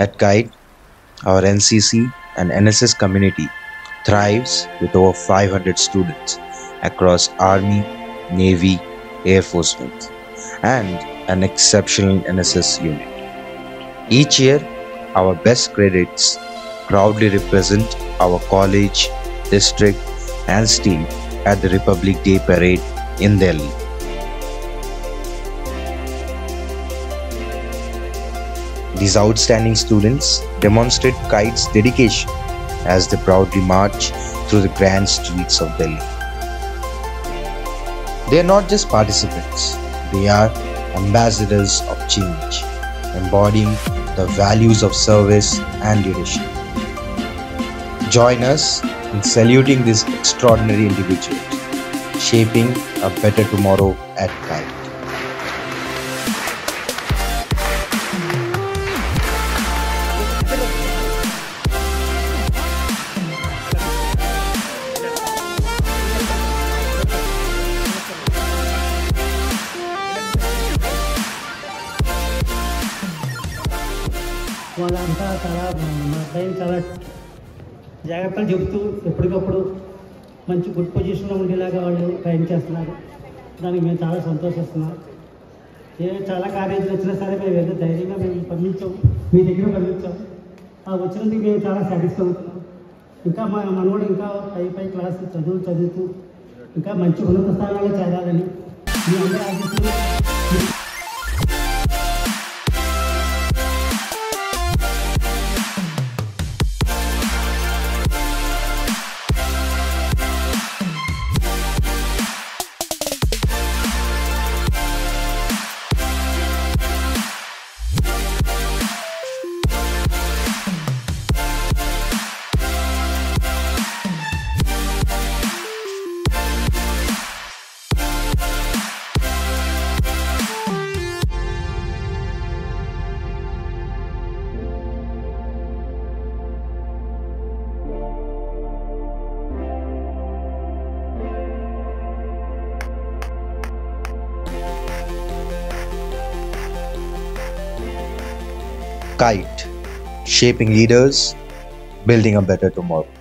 At Kite, our NCC and NSS community thrives with over 500 students across Army, Navy, Air Force wings, and an exceptional NSS unit. Each year, our best credits proudly represent our college, district, and state at the Republic Day Parade in Delhi. These outstanding students demonstrate Kite's dedication as they proudly march through the grand streets of Delhi. They are not just participants, they are ambassadors of change, embodying the values of service and leadership. Join us in saluting these extraordinary individuals, shaping a better tomorrow at Kite. వాళ్ళంతా చాలా మా పైన చాలా జాగ్రత్తలు చెబుతూ ఎప్పటికప్పుడు మంచి good పొజిషన్లో ఉండేలాగా వాళ్ళు ట్రైన్ చేస్తున్నారు. దానికి మేము చాలా సంతోషిస్తున్నాం. చాలా కాలేజీలు వచ్చినా సరే మేము ఏదో ధైర్యంగా మేము పంపించాం, మీ దగ్గర పంపించాం. ఆ వచ్చినందుకు మేము చాలా సాటిస్ఫై అవుతున్నాం. ఇంకా మనవాడు ఇంకా పై క్లాస్ చదువుతూ ఇంకా మంచి ఉన్నత స్థానాల్లో చేరాలని మీ అందరూ ఆశిస్తున్నారు. Kite, shaping leaders, building a better tomorrow.